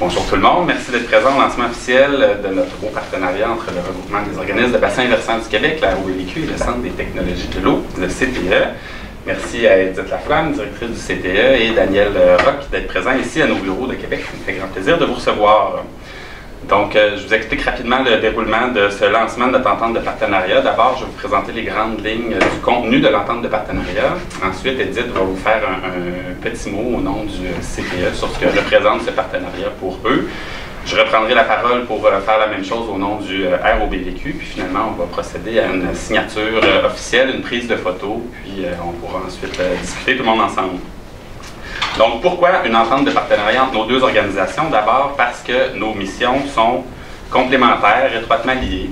Bonjour tout le monde, merci d'être présent au lancement officiel de notre beau partenariat entre le regroupement des organismes de bassin versant du Québec, la ROBVQ et le Centre des technologies de l'eau, le CTE. Merci à Edith Laflamme, directrice du CTE, et Daniel Roch d'être présents ici à nos bureaux de Québec. Ça me fait grand plaisir de vous recevoir. Donc, je vous explique rapidement le déroulement de ce lancement de notre entente de partenariat. D'abord, je vais vous présenter les grandes lignes du contenu de l'entente de partenariat. Ensuite, Edith va vous faire un petit mot au nom du CTE sur ce que représente ce partenariat pour eux. Je reprendrai la parole pour faire la même chose au nom du ROBVQ. Puis finalement, on va procéder à une signature officielle, une prise de photo. Puis on pourra ensuite discuter tout le monde ensemble. Donc, pourquoi une entente de partenariat entre nos deux organisations? D'abord, parce que nos missions sont complémentaires, étroitement liées.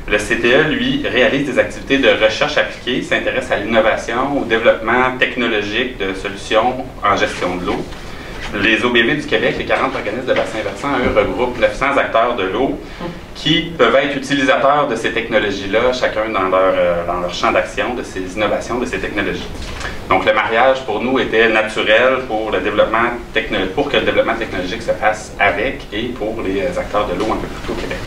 Le CTE, lui, réalise des activités de recherche appliquée, s'intéresse à l'innovation, au développement technologique de solutions en gestion de l'eau. Les OBV du Québec, les 40 organismes de bassin versant, eux, regroupent 900 acteurs de l'eau qui peuvent être utilisateurs de ces technologies-là, chacun dans leur champ d'action, de ces innovations, de ces technologies. Donc, le mariage, pour nous, était naturel pour que le développement technologique se fasse avec et pour les acteurs de l'eau un peu partout au Québec.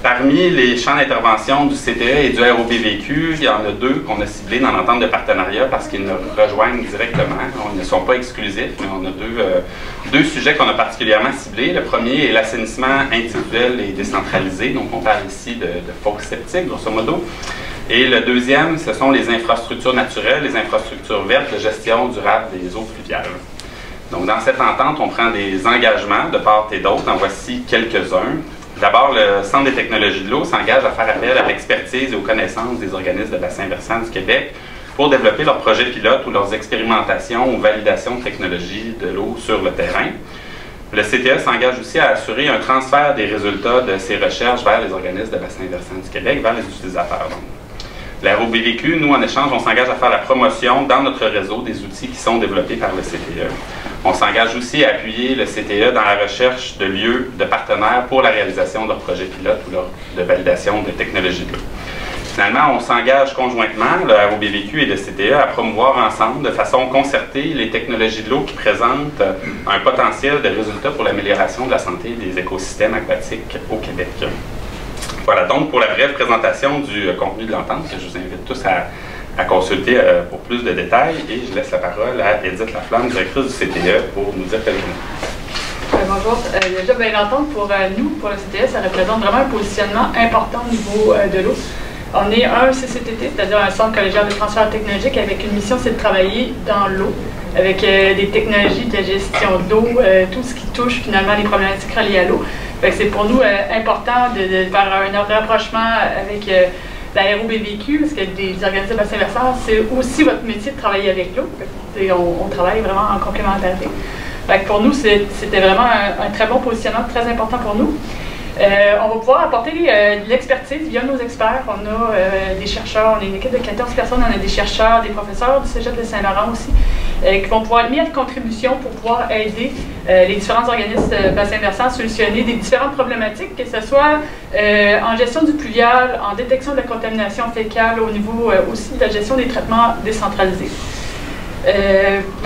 Parmi les champs d'intervention du CTE et du ROBVQ, il y en a deux qu'on a ciblés dans l'entente de partenariat parce qu'ils nous rejoignent directement. Ils ne sont pas exclusifs, mais on a deux sujets qu'on a particulièrement ciblés. Le premier est l'assainissement individuel et décentralisé. Donc, on parle ici de fosses septiques, grosso modo. Et le deuxième, ce sont les infrastructures naturelles, les infrastructures vertes, de gestion durable des eaux fluviales. Donc, dans cette entente, on prend des engagements de part et d'autre. En voici quelques-uns. D'abord, le Centre des technologies de l'eau s'engage à faire appel à l'expertise et aux connaissances des organismes de bassin versant du Québec pour développer leurs projets pilotes ou leurs expérimentations ou validations de technologies de l'eau sur le terrain. Le CTE s'engage aussi à assurer un transfert des résultats de ces recherches vers les organismes de bassin versant du Québec, vers les utilisateurs. Donc, la ROBVQ, nous, en échange, on s'engage à faire la promotion dans notre réseau des outils qui sont développés par le CTE. On s'engage aussi à appuyer le CTE dans la recherche de lieux de partenaires pour la réalisation de leurs projets pilotes ou de validation de technologies de l'eau. Finalement, on s'engage conjointement, le ROBVQ et le CTE, à promouvoir ensemble, de façon concertée, les technologies de l'eau qui présentent un potentiel de résultats pour l'amélioration de la santé des écosystèmes aquatiques au Québec. Voilà donc pour la brève présentation du contenu de l'entente que je vous invite tous à consulter pour plus de détails, et je laisse la parole à Edith Laflamme, directrice du CTE, pour nous dire quelques mots. Bonjour. Déjà, l'entente pour nous, pour le CTE, ça représente vraiment un positionnement important au niveau de l'eau. On est un CCTT, c'est-à-dire un centre collégial de transfert technologique, avec une mission, c'est de travailler dans l'eau, avec des technologies de gestion d'eau, tout ce qui touche finalement les problématiques reliées à l'eau. C'est pour nous important de faire un rapprochement avec la ROBVQ, parce que les organismes de bassin versant, c'est aussi votre métier de travailler avec l'eau. On travaille vraiment en complémentarité. Pour nous, c'était vraiment un très bon positionnement, très important pour nous. On va pouvoir apporter de l'expertise via nos experts. On a des chercheurs, on a une équipe de 14 personnes, on a des chercheurs, des professeurs du Cégep de Saint-Laurent aussi, qui vont pouvoir mettre contribution pour pouvoir aider les différents organismes bassin versant à solutionner des différentes problématiques, que ce soit en gestion du pluvial, en détection de la contamination fécale, au niveau aussi de la gestion des traitements décentralisés.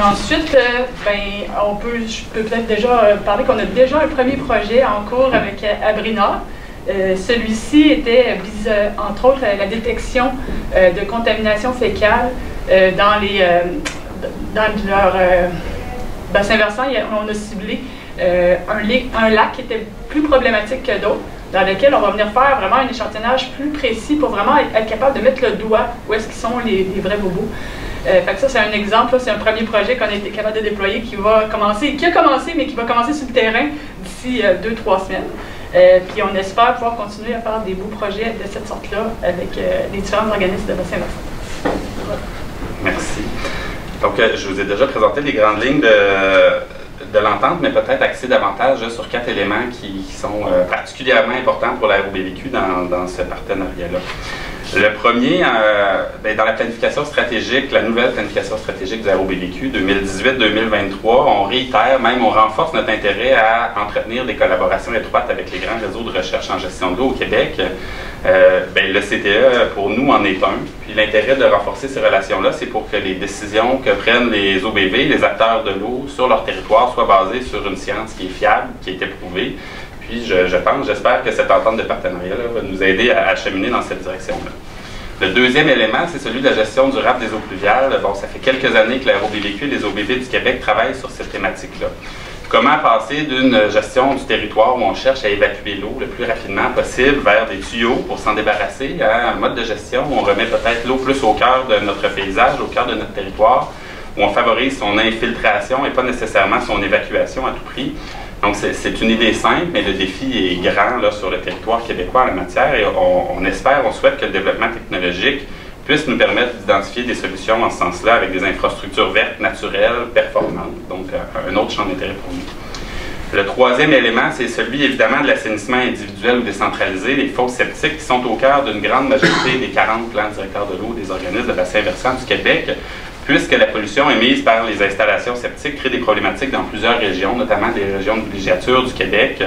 Ensuite, je peux peut-être déjà parler qu'on a déjà un premier projet en cours avec Abrina. Celui-ci vise entre autres la détection de contamination fécale dans leur bassin versant. On a ciblé un lac qui était plus problématique que d'autres, dans lequel on va venir faire vraiment un échantillonnage plus précis pour vraiment être capable de mettre le doigt où est-ce qu'ils sont les vrais bobos. Ça, c'est un exemple, c'est un premier projet qu'on a été capable de déployer qui a commencé, mais qui va commencer sur le terrain d'ici 2-3 semaines. Puis on espère pouvoir continuer à faire des beaux projets de cette sorte-là avec les différents organismes de bassin versant. Voilà. Merci. Donc, je vous ai déjà présenté les grandes lignes de l'entente, mais peut-être axer davantage sur 4 éléments qui sont particulièrement importants pour la ROBVQ dans ce partenariat-là. Le premier, dans la planification stratégique, la nouvelle planification stratégique du ROBVQ 2018-2023, on réitère, même on renforce notre intérêt à entretenir des collaborations étroites avec les grands réseaux de recherche en gestion de l'eau au Québec. Le CTE, pour nous, en est un. Puis l'intérêt de renforcer ces relations-là, c'est pour que les décisions que prennent les OBV, les acteurs de l'eau, sur leur territoire, soient basées sur une science qui est fiable, qui a été prouvée. Puis j'espère que cette entente de partenariat va nous aider à cheminer dans cette direction-là. Le deuxième élément, c'est celui de la gestion durable des eaux pluviales. Bon, ça fait quelques années que l'AéroBVQ et les OBV du Québec travaillent sur cette thématique-là. Comment passer d'une gestion du territoire où on cherche à évacuer l'eau le plus rapidement possible vers des tuyaux pour s'en débarrasser à un mode de gestion où on remet peut-être l'eau plus au cœur de notre paysage, au cœur de notre territoire, où on favorise son infiltration et pas nécessairement son évacuation à tout prix. Donc, c'est une idée simple, mais le défi est grand là, sur le territoire québécois en la matière et on souhaite que le développement technologique puisse nous permettre d'identifier des solutions en ce sens-là avec des infrastructures vertes, naturelles, performantes. Donc, un autre champ d'intérêt pour nous. Le troisième élément, c'est celui évidemment de l'assainissement individuel ou décentralisé, les fosses septiques qui sont au cœur d'une grande majorité des 40 plans directeurs de l'eau des organismes de bassin versant du Québec, puisque la pollution émise par les installations septiques crée des problématiques dans plusieurs régions, notamment des régions de villégiature du Québec,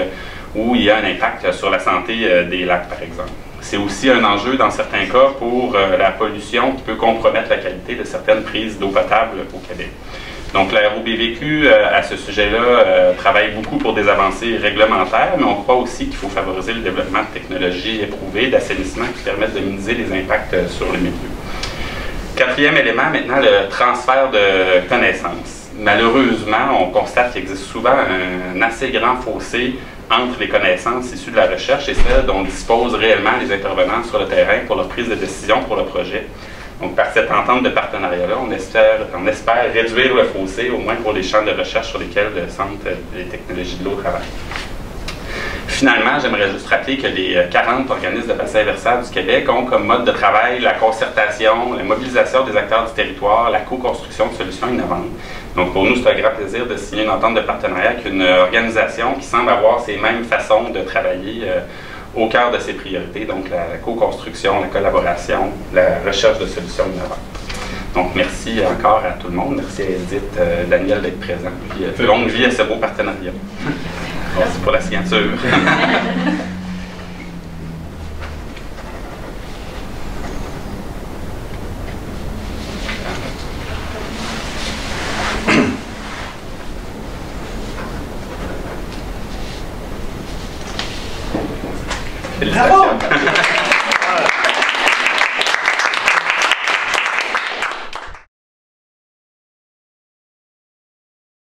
où il y a un impact sur la santé des lacs, par exemple. C'est aussi un enjeu, dans certains cas, pour la pollution qui peut compromettre la qualité de certaines prises d'eau potable au Québec. Donc, l'AéroBVQ, à ce sujet-là, travaille beaucoup pour des avancées réglementaires, mais on croit aussi qu'il faut favoriser le développement de technologies éprouvées d'assainissement qui permettent de minimiser les impacts sur le milieu. Quatrième élément, maintenant, le transfert de connaissances. Malheureusement, on constate qu'il existe souvent un assez grand fossé entre les connaissances issues de la recherche et celles dont disposent réellement les intervenants sur le terrain pour leur prise de décision pour le projet. Donc, par cette entente de partenariat-là, on espère réduire le fossé, au moins pour les champs de recherche sur lesquels le Centre des technologies de l'eau travaille. Finalement, j'aimerais juste rappeler que les 40 organismes de bassin versant du Québec ont comme mode de travail la concertation, la mobilisation des acteurs du territoire, la co-construction de solutions innovantes. Donc, pour nous, c'est un grand plaisir de signer une entente de partenariat avec une organisation qui semble avoir ces mêmes façons de travailler au cœur de ses priorités, donc la co-construction, la collaboration, la recherche de solutions innovantes. Donc, merci encore à tout le monde. Merci à Edith, Daniel d'être présent. Puis, longue vie à ce beau partenariat. Merci pour la signature. Félicitations.